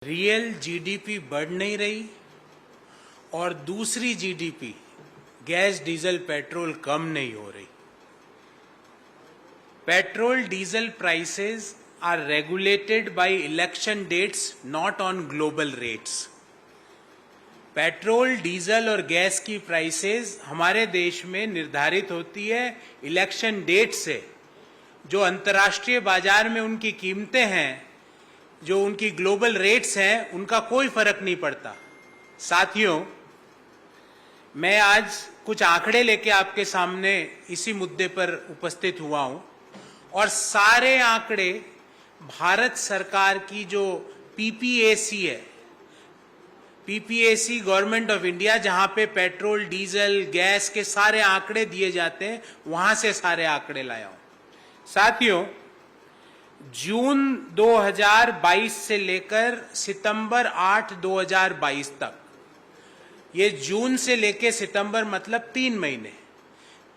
Real GDP बढ़ नहीं रही और दूसरी जीडीपी गैस डीजल पेट्रोल कम नहीं हो रही। Petrol diesel prices are regulated by election dates, not on global rates. Petrol diesel और गैस की प्राइसेस हमारे देश में निर्धारित होती है इलेक्शन डेट से। जो अंतर्राष्ट्रीय बाजार में उनकी कीमतें हैं, जो उनकी ग्लोबल रेट्स हैं, उनका कोई फर्क नहीं पड़ता। साथियों, मैं आज कुछ आंकड़े लेके आपके सामने इसी मुद्दे पर उपस्थित हुआ हूं और सारे आंकड़े भारत सरकार की जो पीपीएसी है, पीपीएसी गवर्नमेंट ऑफ इंडिया, जहां पे पेट्रोल डीजल गैस के सारे आंकड़े दिए जाते हैं, वहां से सारे आंकड़े लाया हूं। साथियों, जून 2022 से लेकर सितंबर 8, 2022 तक, ये जून से लेकर सितंबर मतलब 3 महीने,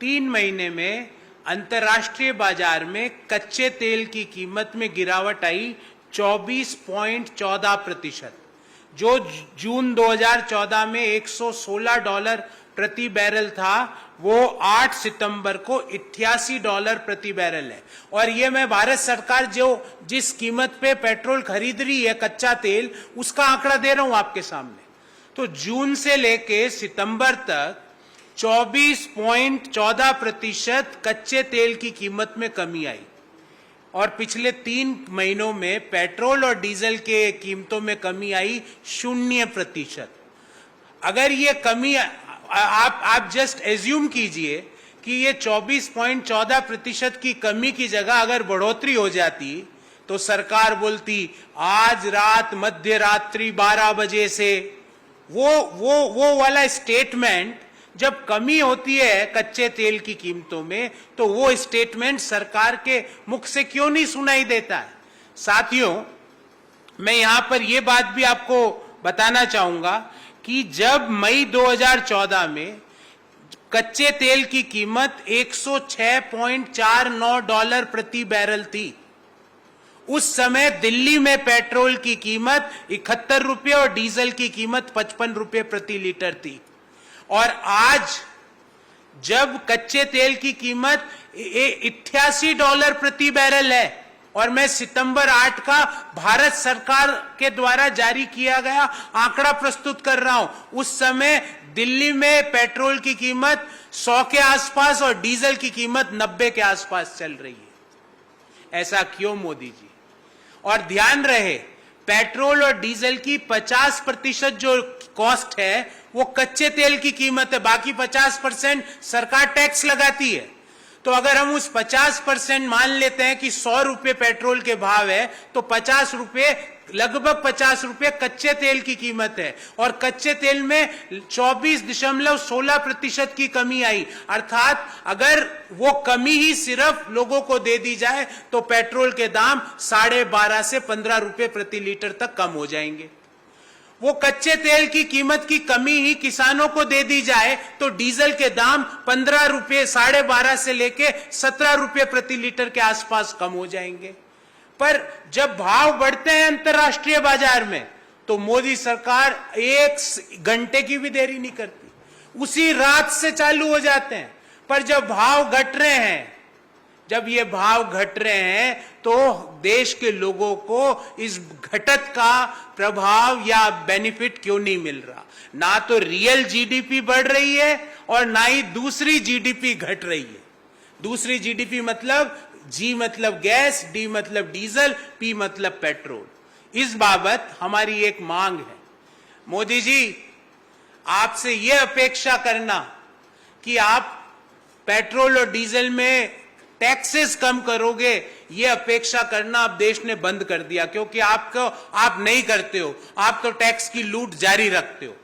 3 महीने में अंतर्राष्ट्रीय बाजार में कच्चे तेल की कीमत में गिरावट आई 24.14%। जो जून 2014 में $116 प्रति बैरल था, वो 8 सितंबर को $88 प्रति बैरल है। और ये मैं भारत सरकार जो जिस कीमत पे पेट्रोल खरीद रही है, कच्चा तेल, उसका आंकड़ा दे रहा हूं आपके सामने। तो जून से लेके सितंबर तक 24.14% कच्चे तेल की कीमत में कमी आई और पिछले 3 महीनों में पेट्रोल और डीजल के कीमतों में कमी आई 0%। अगर ये कमी आप जस्ट एज्यूम कीजिए कि ये 24.14% की कमी की जगह अगर बढ़ोतरी हो जाती तो सरकार बोलती आज रात मध्य रात्रि 12 बजे से। वो वाला स्टेटमेंट, जब कमी होती है कच्चे तेल की कीमतों में, तो वो स्टेटमेंट सरकार के मुख से क्यों नहीं सुनाई देता है? साथियों, मैं यहां पर यह बात भी आपको बताना चाहूंगा कि जब मई 2014 में कच्चे तेल की कीमत $106.49 प्रति बैरल थी, उस समय दिल्ली में पेट्रोल की कीमत 71 रुपये और डीजल की कीमत 55 रुपये प्रति लीटर थी। और आज जब कच्चे तेल की कीमत $88 प्रति बैरल है, और मैं सितंबर 8 का भारत सरकार के द्वारा जारी किया गया आंकड़ा प्रस्तुत कर रहा हूं, उस समय दिल्ली में पेट्रोल की कीमत 100 के आसपास और डीजल की कीमत 90 के आसपास चल रही है। ऐसा क्यों मोदी जी? और ध्यान रहे, पेट्रोल और डीजल की 50% जो कॉस्ट है वो कच्चे तेल की कीमत है, बाकी 50% सरकार टैक्स लगाती है। तो अगर हम उस 50% मान लेते हैं कि 100 रुपये पेट्रोल के भाव है, तो 50 रुपये, लगभग 50 रुपये कच्चे तेल की कीमत है। और कच्चे तेल में 24.16% की कमी आई। अर्थात अगर वो कमी ही सिर्फ लोगों को दे दी जाए तो पेट्रोल के दाम 12.5 से 15 रुपये प्रति लीटर तक कम हो जाएंगे। वो कच्चे तेल की कीमत की कमी ही किसानों को दे दी जाए तो डीजल के दाम 15 रुपये, 12.5 से लेके 17 रुपये प्रति लीटर के आसपास कम हो जाएंगे। पर जब भाव बढ़ते हैं अंतर्राष्ट्रीय बाजार में, तो मोदी सरकार 1 घंटे की भी देरी नहीं करती, उसी रात से चालू हो जाते हैं। पर जब भाव घट रहे हैं, जब ये भाव घट रहे हैं, तो देश के लोगों को इस घटत का प्रभाव या बेनिफिट क्यों नहीं मिल रहा? ना तो रियल जीडीपी बढ़ रही है और ना ही दूसरी जीडीपी घट रही है। दूसरी जीडीपी मतलब जी मतलब गैस, डी मतलब डीजल, पी मतलब पेट्रोल। इस बाबत हमारी एक मांग है, मोदी जी, आपसे यह अपेक्षा करना कि आप पेट्रोल और डीजल में टैक्सेस कम करोगे, ये अपेक्षा करना अब देश ने बंद कर दिया, क्योंकि आप नहीं करते हो, आप तो टैक्स की लूट जारी रखते हो।